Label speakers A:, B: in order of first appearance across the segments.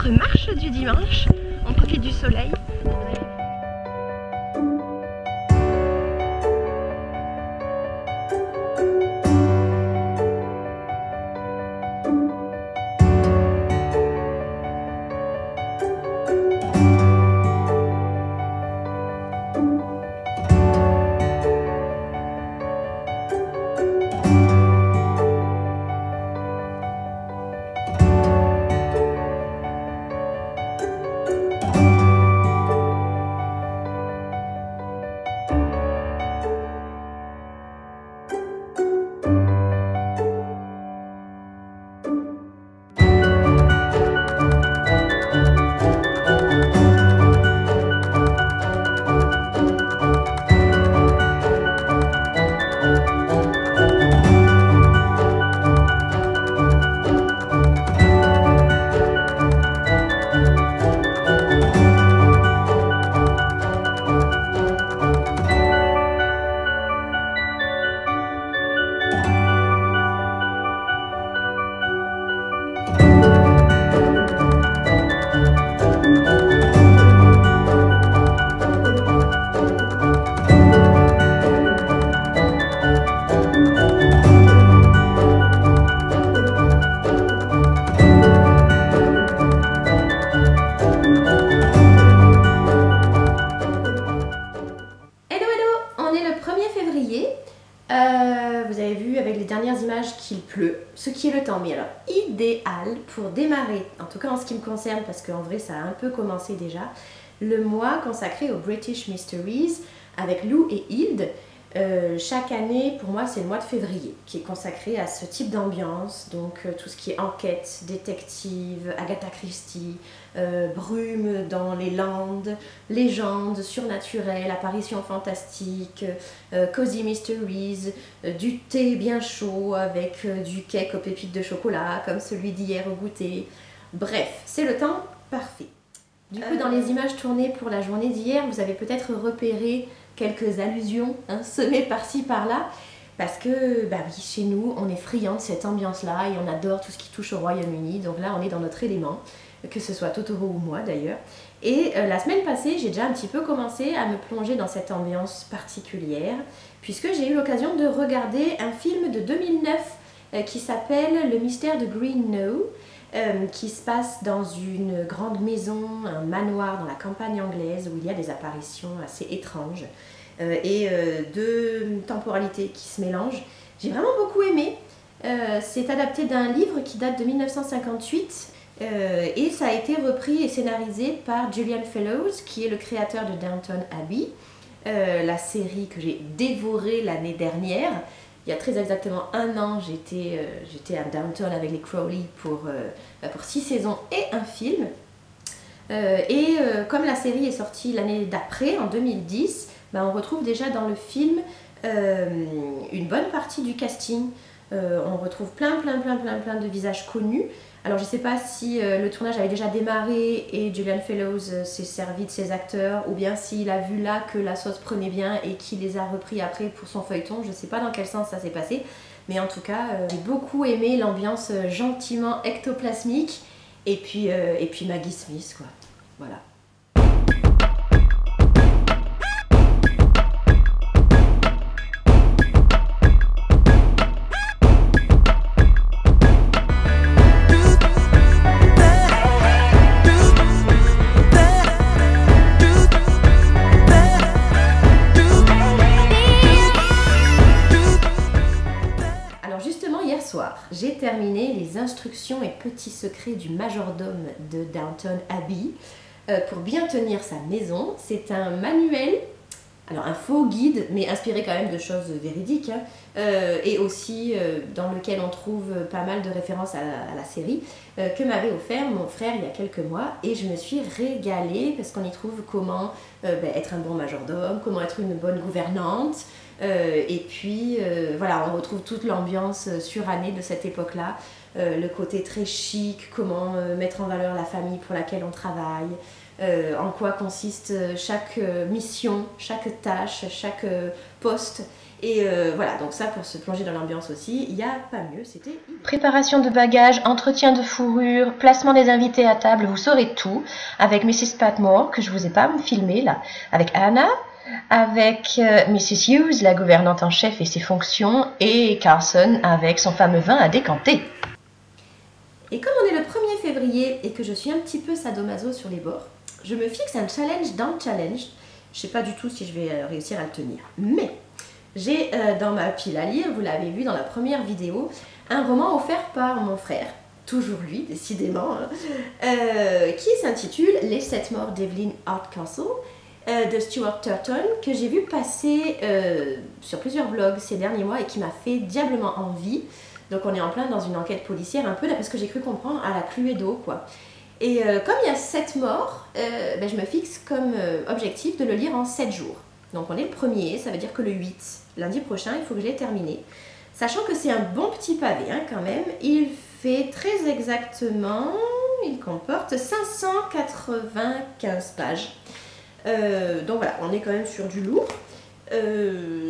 A: notre marche du dimanche. On profite du soleil. Vous avez vu avec les dernières images qu'il pleut, ce qui est le temps, mais alors idéal pour démarrer, en tout cas en ce qui me concerne, parce qu'en vrai ça a un peu commencé déjà, le mois consacré aux British Mysteries avec Lou et Hilde. Chaque année, pour moi, c'est le mois de février qui est consacré à ce type d'ambiance, donc tout ce qui est enquête, détective, Agatha Christie, brume dans les Landes, légendes surnaturelles, apparitions fantastiques, cozy mysteries, du thé bien chaud avec du cake aux pépites de chocolat comme celui d'hier au goûter. Bref, c'est le temps parfait. Du coup, dans les images tournées pour la journée d'hier, vous avez peut-être repéré quelques allusions semées par-ci par-là, parce que bah oui, chez nous on est friands de cette ambiance-là et on adore tout ce qui touche au Royaume-Uni, donc là on est dans notre élément, que ce soit Totoro ou moi d'ailleurs. Et la semaine passée, j'ai déjà un petit peu commencé à me plonger dans cette ambiance particulière, puisque j'ai eu l'occasion de regarder un film de 2009 qui s'appelle Le mystère de Green Knowe, qui se passe dans une grande maison, un manoir dans la campagne anglaise où il y a des apparitions assez étranges et deux temporalités qui se mélangent. J'ai vraiment beaucoup aimé. C'est adapté d'un livre qui date de 1958 et ça a été repris et scénarisé par Julian Fellowes, qui est le créateur de Downton Abbey, la série que j'ai dévorée l'année dernière. Il y a très exactement un an, j'étais à Downton avec les Crowley pour 6 saisons et un film. Comme la série est sortie l'année d'après, en 2010, on retrouve déjà dans le film une bonne partie du casting. On retrouve plein de visages connus. Alors je ne sais pas si le tournage avait déjà démarré et Julian Fellowes s'est servi de ses acteurs, ou bien s'il a vu là que la sauce prenait bien et qu'il les a repris après pour son feuilleton. Je ne sais pas dans quel sens ça s'est passé, mais en tout cas j'ai beaucoup aimé l'ambiance gentiment ectoplasmique et puis Maggie Smith, quoi. Voilà. J'ai terminé les instructions et petits secrets du majordome de Downton Abbey pour bien tenir sa maison. C'est un manuel, alors un faux guide, mais inspiré quand même de choses véridiques, et aussi dans lequel on trouve pas mal de références à la série, que m'avait offert mon frère il y a quelques mois, et je me suis régalée parce qu'on y trouve comment être un bon majordome, comment être une bonne gouvernante. Et puis voilà, on retrouve toute l'ambiance surannée de cette époque-là, le côté très chic, comment mettre en valeur la famille pour laquelle on travaille, en quoi consiste chaque mission, chaque tâche, chaque poste. Et voilà, donc ça pour se plonger dans l'ambiance aussi, il n'y a pas mieux, c'était... Préparation de bagages, entretien de fourrure, placement des invités à table, vous saurez tout, avec Mrs. Patmore, que je vous ai pas filmé là, avec Anna, avec Mrs. Hughes, la gouvernante en chef et ses fonctions, et Carson avec son fameux vin à décanter. Et comme on est le 1er février et que je suis un petit peu sadomaso sur les bords, je me fixe un challenge dans le challenge. Je sais pas du tout si je vais réussir à le tenir, mais j'ai dans ma pile à lire, vous l'avez vu dans la première vidéo, un roman offert par mon frère, toujours lui, décidément, qui s'intitule Les 7 morts d'Evelyn Hardcastle de Stuart Turton, que j'ai vu passer sur plusieurs blogs ces derniers mois et qui m'a fait diablement envie. Donc on est en plein dans une enquête policière, un peu là, parce que j'ai cru comprendre à la Cluedo, quoi. Et comme il y a 7 morts, ben, je me fixe comme objectif de le lire en 7 jours. Donc on est le 1er, ça veut dire que le 8, lundi prochain, il faut que je l'ai terminé. Sachant que c'est un bon petit pavé hein, quand même, il fait très exactement, il comporte 595 pages. Donc voilà, on est quand même sur du lourd.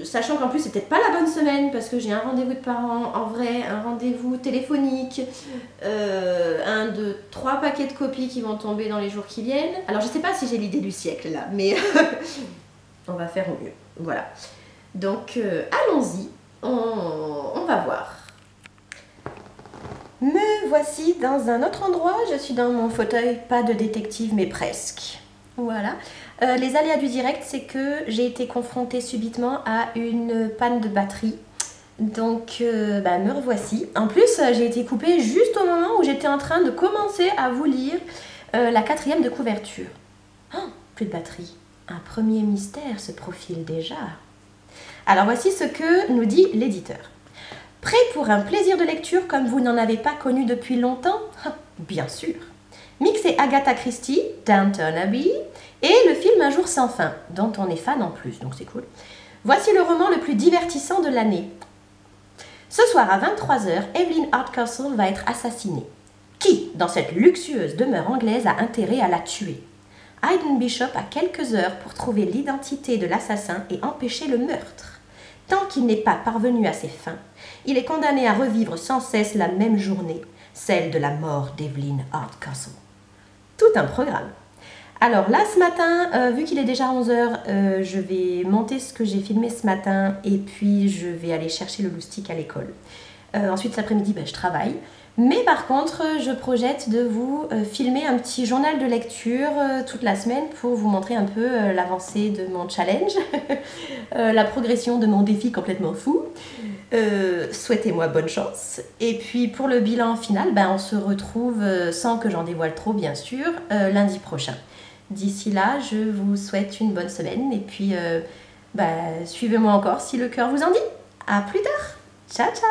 A: Sachant qu'en plus c'est peut-être pas la bonne semaine parce que j'ai un rendez-vous de parents en vrai, un rendez-vous téléphonique, 1, 2, 3 paquets de copies qui vont tomber dans les jours qui viennent. Alors je sais pas si j'ai l'idée du siècle là, mais on va faire au mieux. Voilà. Donc allons-y, on va voir. Me voici dans un autre endroit, je suis dans mon fauteuil, pas de détective mais presque. Voilà. Les aléas du direct, c'est que j'ai été confrontée subitement à une panne de batterie. Donc, me revoici. En plus, j'ai été coupée juste au moment où j'étais en train de commencer à vous lire la 4e de couverture. Oh, plus de batterie. Un premier mystère se profile déjà. Alors, voici ce que nous dit l'éditeur. Prêt pour un plaisir de lecture comme vous n'en avez pas connu depuis longtemps? Bien sûr. Mixé Agatha Christie, Downton Abbey, et le film Un jour sans fin, dont on est fan en plus, donc c'est cool. Voici le roman le plus divertissant de l'année. Ce soir à 23 h, Evelyn Hardcastle va être assassinée. Qui, dans cette luxueuse demeure anglaise, a intérêt à la tuer? Hayden Bishop a quelques heures pour trouver l'identité de l'assassin et empêcher le meurtre. Tant qu'il n'est pas parvenu à ses fins, il est condamné à revivre sans cesse la même journée, celle de la mort d'Evelyn Hardcastle. Tout un programme. Alors là, ce matin, vu qu'il est déjà 11 h, je vais monter ce que j'ai filmé ce matin et puis je vais aller chercher le loustic à l'école. Ensuite, cet après-midi, je travaille. Mais par contre, je projette de vous filmer un petit journal de lecture toute la semaine pour vous montrer un peu l'avancée de mon challenge, la progression de mon défi complètement fou. Souhaitez-moi bonne chance. Et puis pour le bilan final, on se retrouve, sans que j'en dévoile trop bien sûr, lundi prochain. D'ici là, je vous souhaite une bonne semaine et puis suivez-moi encore si le cœur vous en dit. À plus tard. Ciao, ciao.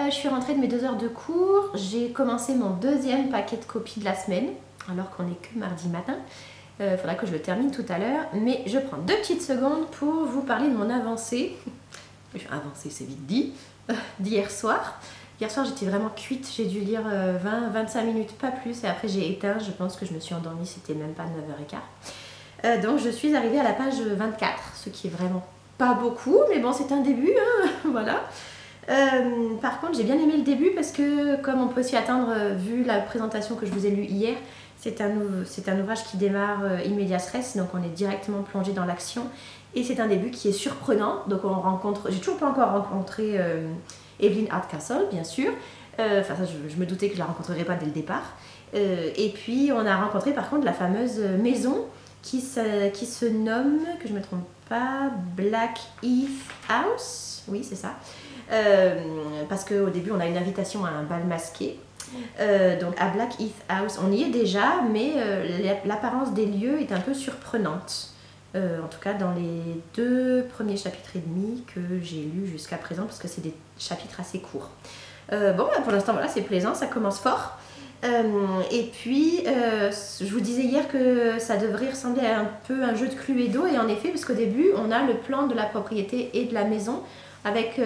A: Je suis rentrée de mes 2 heures de cours, j'ai commencé mon 2e paquet de copies de la semaine, alors qu'on n'est que mardi matin. Il faudra que je le termine tout à l'heure, mais je prends 2 petites secondes pour vous parler de mon avancée. Avancée, c'est vite dit, d'hier soir. Hier soir, j'étais vraiment cuite, j'ai dû lire 20-25 minutes, pas plus, et après j'ai éteint, je pense que je me suis endormie, c'était même pas 9 h 15. Donc je suis arrivée à la page 24, ce qui est vraiment pas beaucoup, mais bon, c'est un début, hein, voilà. Par contre, j'ai bien aimé le début parce que, comme on peut s'y attendre, vu la présentation que je vous ai lue hier, c'est un ouvrage qui démarre immédiat stress, donc on est directement plongé dans l'action. Et c'est un début qui est surprenant, donc on rencontre, j'ai toujours pas encore rencontré Evelyn Hardcastle, bien sûr. Enfin, ça, je me doutais que je la rencontrerais pas dès le départ. Et puis, on a rencontré par contre la fameuse maison qui se nomme, que je me trompe pas, pas, Black Heath House, oui c'est ça, parce qu'au début on a une invitation à un bal masqué. Donc à Black Heath House, on y est déjà, mais l'apparence des lieux est un peu surprenante. En tout cas dans les 2 premiers chapitres et demi que j'ai lus jusqu'à présent, parce que c'est des chapitres assez courts. Bon, pour l'instant, voilà, c'est plaisant, ça commence fort. Et puis, je vous disais hier que ça devrait ressembler à un peu un jeu de Cluedo, et en effet, parce qu'au début, on a le plan de la propriété et de la maison, avec,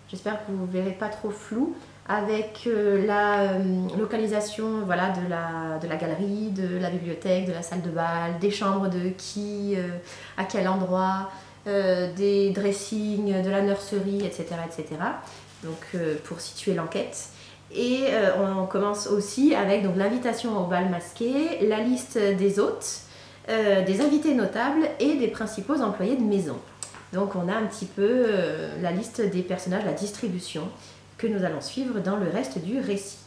A: j'espère que vous ne verrez pas trop flou, avec la localisation voilà, de la galerie, de la bibliothèque, de la salle de bal, des chambres de qui, à quel endroit, des dressings, de la nurserie, etc. etc. Donc pour situer l'enquête. Et on commence aussi avec l'invitation au bal masqué, la liste des hôtes, des invités notables et des principaux employés de maison. Donc on a un petit peu la liste des personnages, la distribution que nous allons suivre dans le reste du récit.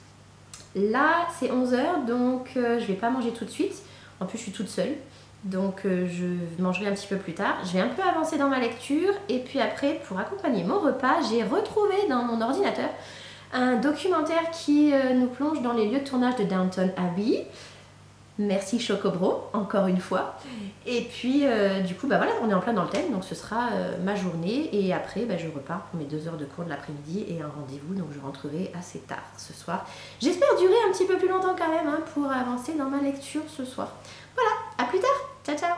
A: Là c'est 11 h, donc je ne vais pas manger tout de suite. En plus je suis toute seule, donc je mangerai un petit peu plus tard. Je vais un peu avancer dans ma lecture, et puis après, pour accompagner mon repas, j'ai retrouvé dans mon ordinateur un documentaire qui nous plonge dans les lieux de tournage de Downton Abbey. Merci Chocobro, encore une fois. Et puis du coup, bah voilà, on est en plein dans le thème, donc ce sera ma journée. Et après, bah, je repars pour mes 2 heures de cours de l'après-midi et un rendez-vous, donc je rentrerai assez tard ce soir. J'espère durer un petit peu plus longtemps quand même, hein, pour avancer dans ma lecture ce soir. Voilà, à plus tard, ciao ciao.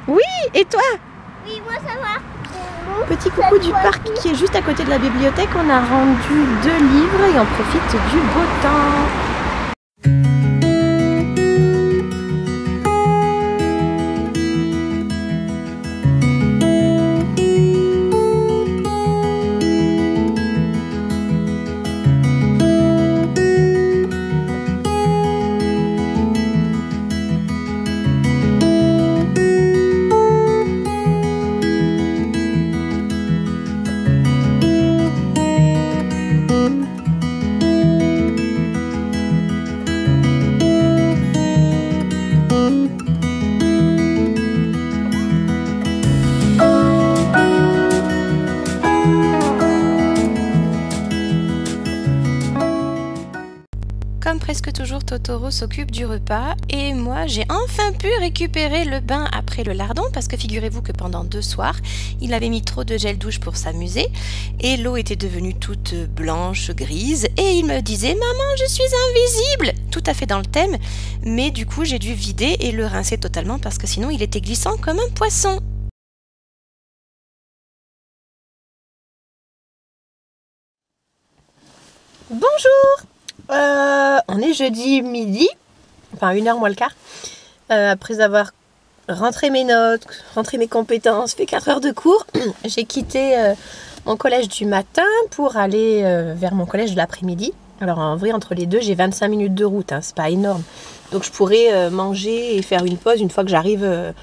A: Oui, et toi?
B: Oui, moi ça va.
A: Petit coucou du parc qui est juste à côté de la bibliothèque. On a rendu 2 livres et on profite du beau temps.
C: Comme presque toujours, Totoro s'occupe du repas et moi j'ai enfin pu récupérer le bain après le lardon parce que figurez-vous que pendant 2 soirs, il avait mis trop de gel douche pour s'amuser et l'eau était devenue toute blanche, grise et il me disait « Maman, je suis invisible !» Tout à fait dans le thème, mais du coup j'ai dû vider et le rincer totalement parce que sinon il était glissant comme un poisson. Bonjour. On est jeudi midi, enfin 1h moins le quart. Après avoir rentré mes notes, rentré mes compétences, fait 4 heures de cours, j'ai quitté mon collège du matin pour aller vers mon collège de l'après-midi. Alors en vrai, entre les deux, j'ai 25 minutes de route, hein, c'est pas énorme. Donc je pourrais manger et faire une pause une fois que j'arrive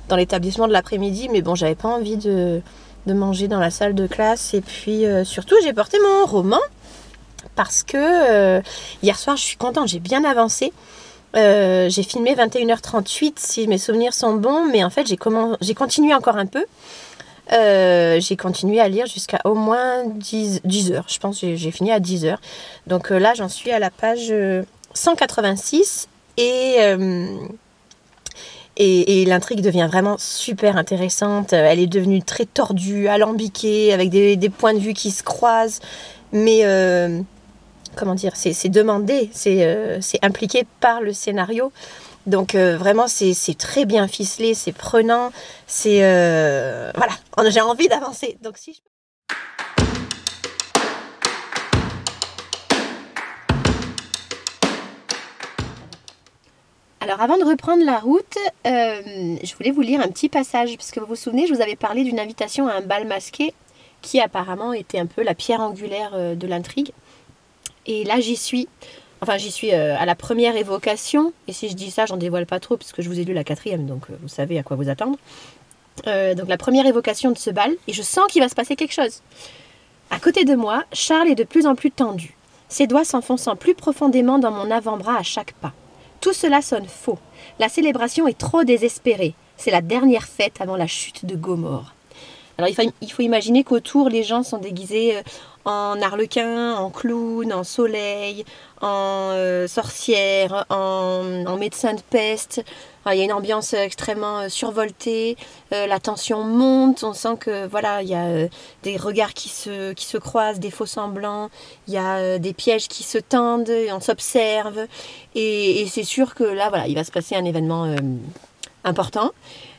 C: dans l'établissement de l'après-midi. Mais bon, j'avais pas envie de manger dans la salle de classe. Et puis surtout, j'ai porté mon roman parce que hier soir, je suis contente, j'ai bien avancé. J'ai filmé 21h38 si mes souvenirs sont bons, mais en fait j'ai continué encore un peu. J'ai continué à lire jusqu'à au moins 10 heures. Je pense que j'ai fini à 10 heures. Donc là, j'en suis à la page 186 et l'intrigue devient vraiment super intéressante. Elle est devenue très tordue, alambiquée, avec des points de vue qui se croisent. Mais comment dire, c'est demandé, c'est impliqué par le scénario. Donc vraiment c'est très bien ficelé, c'est prenant, c'est voilà, j'ai envie d'avancer. Donc si je... Alors avant de reprendre la route, je voulais vous lire un petit passage, parce que vous vous souvenez, je vous avais parlé d'une invitation à un bal masqué qui apparemment était un peu la pierre angulaire de l'intrigue. Et là j'y suis. Enfin, j'y suis à la première évocation, et si je dis ça, j'en dévoile pas trop, puisque je vous ai lu la 4e, donc vous savez à quoi vous attendre. Donc la première évocation de ce bal, et je sens qu'il va se passer quelque chose. À côté de moi, Charles est de plus en plus tendu, ses doigts s'enfonçant plus profondément dans mon avant-bras à chaque pas. Tout cela sonne faux. La célébration est trop désespérée. C'est la dernière fête avant la chute de Gomorrhe. Alors il faut imaginer qu'autour, les gens sont déguisés en arlequin, en clown, en soleil, en sorcière, en médecin de peste. Alors, il y a une ambiance extrêmement survoltée, la tension monte, on sent que voilà, il y a des regards qui se croisent, des faux semblants, il y a des pièges qui se tendent, on s'observe, et c'est sûr que là, voilà, il va se passer un événement important.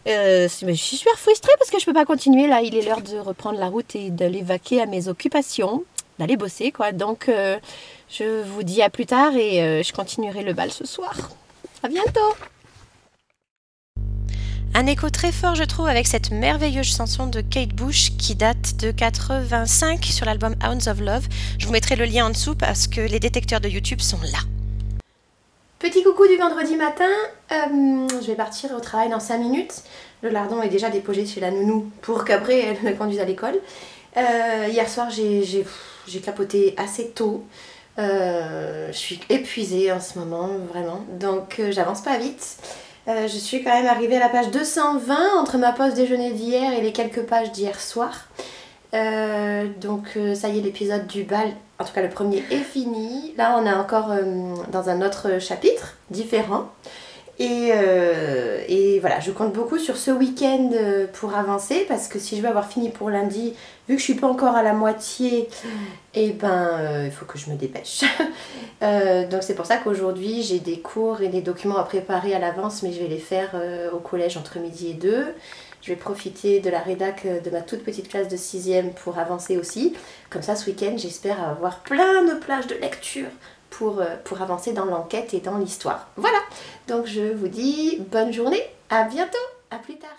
C: Je suis super frustrée parce que je peux pas continuer là, il est l'heure de reprendre la route et d'aller vaquer à mes occupations, d'aller bosser quoi. Donc je vous dis à plus tard et je continuerai le bal ce soir. À bientôt. Un écho très fort je trouve avec cette merveilleuse chanson de Kate Bush qui date de 85 sur l'album Hounds of Love. Je vous mettrai le lien en dessous parce que les détecteurs de YouTube sont là.
A: Petit coucou du vendredi matin, je vais partir au travail dans 5 minutes. Le lardon est déjà déposé chez la nounou pour qu'après elle le conduise à l'école. Hier soir j'ai capoté assez tôt. Je suis épuisée en ce moment, vraiment, donc j'avance pas vite. Je suis quand même arrivée à la page 220 entre ma pause déjeuner d'hier et les quelques pages d'hier soir. Donc ça y est, l'épisode du bal, en tout cas le premier est fini. Là on est encore dans un autre chapitre différent et voilà, je compte beaucoup sur ce week-end pour avancer, parce que si je veux avoir fini pour lundi, vu que je suis pas encore à la moitié, et ben il faut que je me dépêche. Donc c'est pour ça qu'aujourd'hui j'ai des cours et des documents à préparer à l'avance, mais je vais les faire au collège entre midi et 2. Je vais profiter de la rédac de ma toute petite classe de 6e pour avancer aussi. Comme ça, ce week-end, j'espère avoir plein de plages de lecture pour avancer dans l'enquête et dans l'histoire. Voilà, donc je vous dis bonne journée, à bientôt, à plus tard.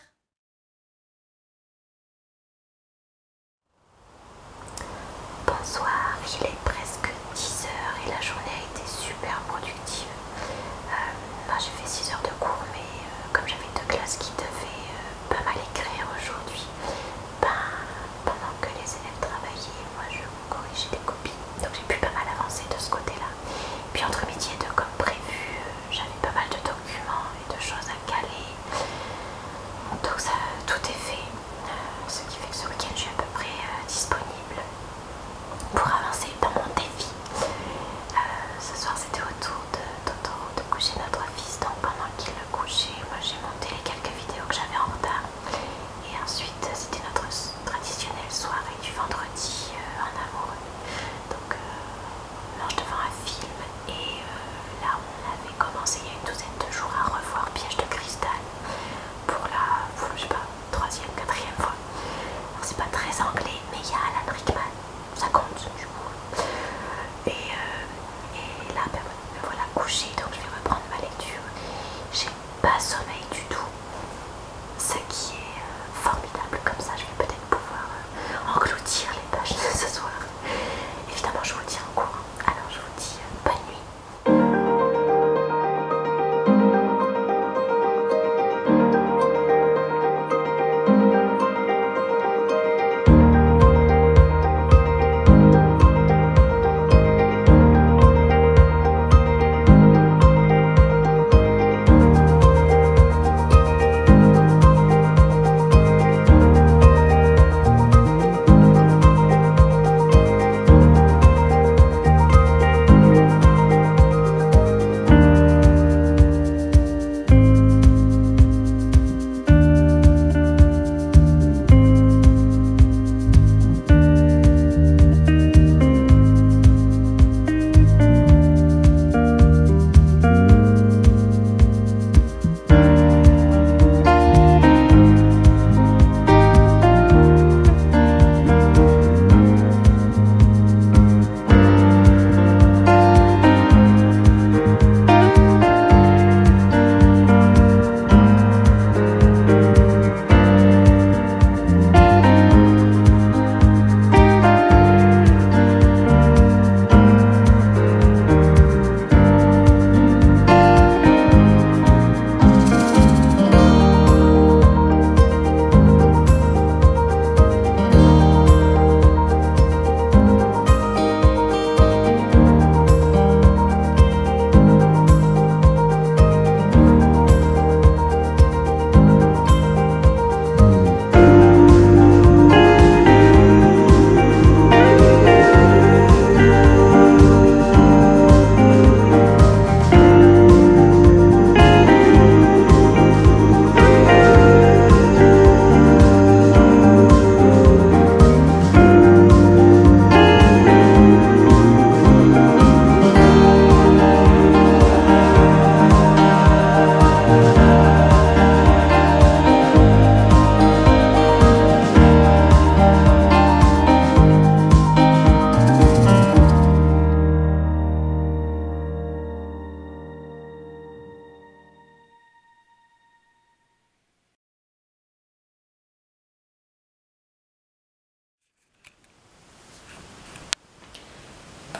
D: Bonsoir, il est presque 10 heures et la journée a été super productive. Moi j'ai fait 6 heures de cours, mais comme j'avais 2 classes qui devaient pas mal écrire aujourd'hui, pendant que les élèves travaillaient, moi je corrigeais des copies, donc j'ai pu pas mal avancer de ce côté-là. Puis entre midi et 2, comme prévu, j'avais pas mal de documents et de choses à caler, donc ça, tout est fait, ce qui fait que ce week-end je suis à peu près disponible pour avancer dans mon défi. Ce soir c'était au tour de Totoro de coucher notre fils, donc pendant qu'il le couchait, moi j'ai monté les quelques vidéos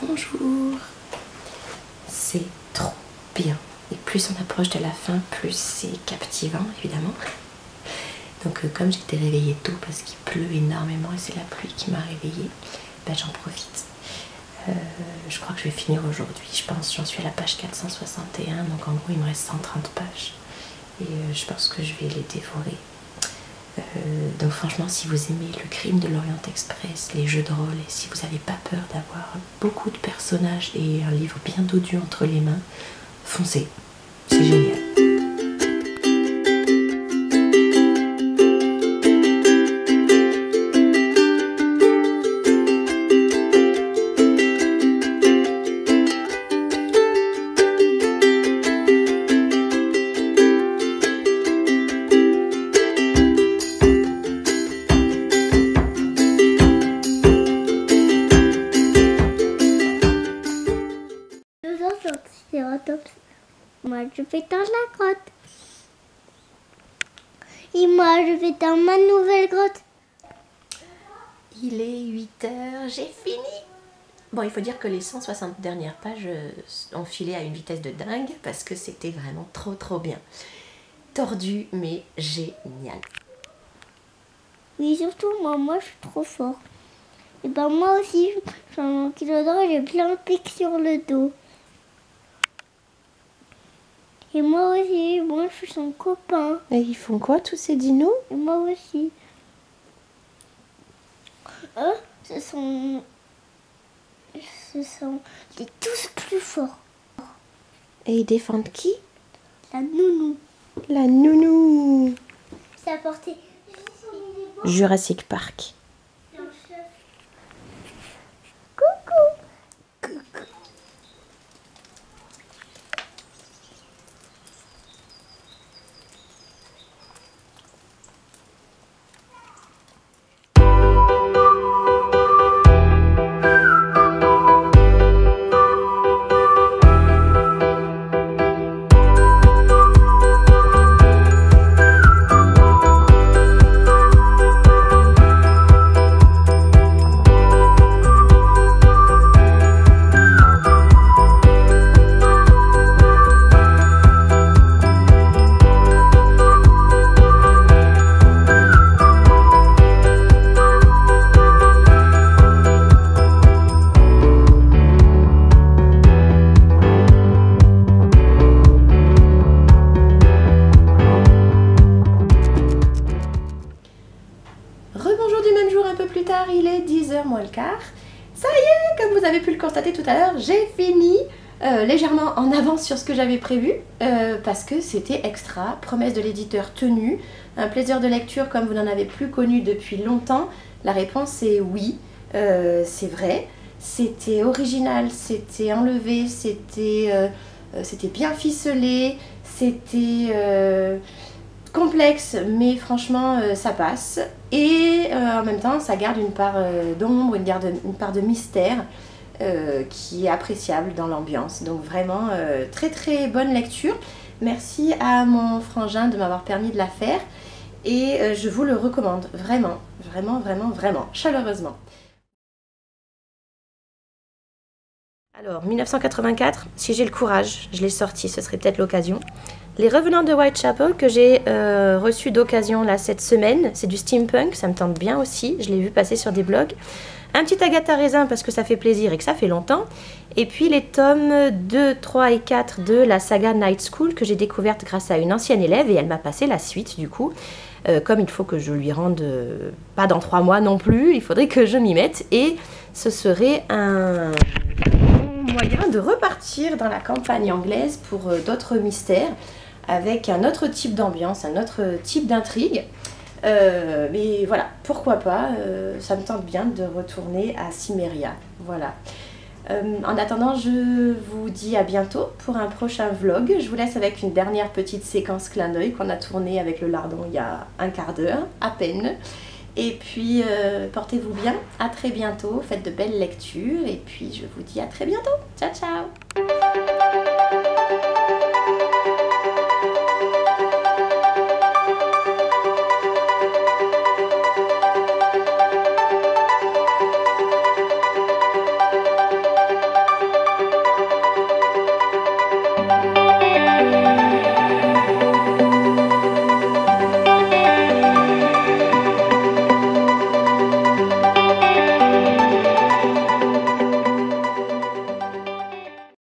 C: Bonjour. C'est trop bien. Et plus on approche de la fin, plus c'est captivant, évidemment. Donc comme j'étais réveillée tôt parce qu'il pleut énormément et c'est la pluie qui m'a réveillée, ben, j'en profite. Je crois que je vais finir aujourd'hui, je pense. J'en suis à la page 461, donc en gros il me reste 130 pages. Et je pense que je vais les dévorer. Donc franchement, si vous aimez le crime de l'Orient Express, les jeux de rôle, et si vous n'avez pas peur d'avoir beaucoup de personnages et un livre bien dodu entre les mains, foncez, c'est génial.
B: Moi je vais dans la grotte. Et moi je vais dans ma nouvelle grotte.
C: Il est 8h, j'ai fini. Bon, il faut dire que les 160 dernières pages ont filé à une vitesse de dingue parce que c'était vraiment trop bien. Tordu mais génial.
B: Oui, surtout moi je suis trop fort. Et ben moi aussi, je suis un kilo d'or et j'ai plein de pics sur le dos. Et moi aussi, moi je suis son copain.
C: Et ils font quoi tous ces dinos?
B: Et moi aussi. Eux, ce sont les tous plus forts.
C: Et ils défendent qui?
B: La nounou.
C: La nounou.
B: Ça a porté
C: Jurassic Park. Il est 10h moins le quart. Ça y est, comme vous avez pu le constater tout à l'heure, j'ai fini légèrement en avance sur ce que j'avais prévu parce que c'était extra, promesse de l'éditeur tenue, un plaisir de lecture comme vous n'en avez plus connu depuis longtemps. La réponse est oui, c'est vrai, c'était original, c'était enlevé, c'était bien ficelé, c'était complexe, mais franchement ça passe. Et en même temps ça garde une part d'ombre, une part de mystère qui est appréciable dans l'ambiance. Donc vraiment très bonne lecture. Merci à mon frangin de m'avoir permis de la faire et je vous le recommande vraiment chaleureusement. Alors 1984, si j'ai le courage, je l'ai sorti, ce serait peut-être l'occasion. Les Revenants de Whitechapel que j'ai reçu d'occasion là cette semaine, c'est du steampunk, ça me tente bien aussi, je l'ai vu passer sur des blogs. Un petit Agatha Raisin parce que ça fait plaisir et que ça fait longtemps. Et puis les tomes 2, 3 et 4 de la saga Night School que j'ai découverte grâce à une ancienne élève et elle m'a passé la suite du coup. Comme il faut que je lui rende, pas dans 3 mois non plus, il faudrait que je m'y mette et ce serait un moyen de repartir dans la campagne anglaise pour d'autres mystères avec un autre type d'ambiance, un autre type d'intrigue. Mais voilà, pourquoi pas, ça me tente bien de retourner à Cimmeria. Voilà. En attendant, je vous dis à bientôt pour un prochain vlog. Je vous laisse avec une dernière petite séquence clin d'œil qu'on a tournée avec le lardon il y a un quart d'heure, à peine. Et puis, portez-vous bien, à très bientôt, faites de belles lectures et puis je vous dis à très bientôt. Ciao, ciao!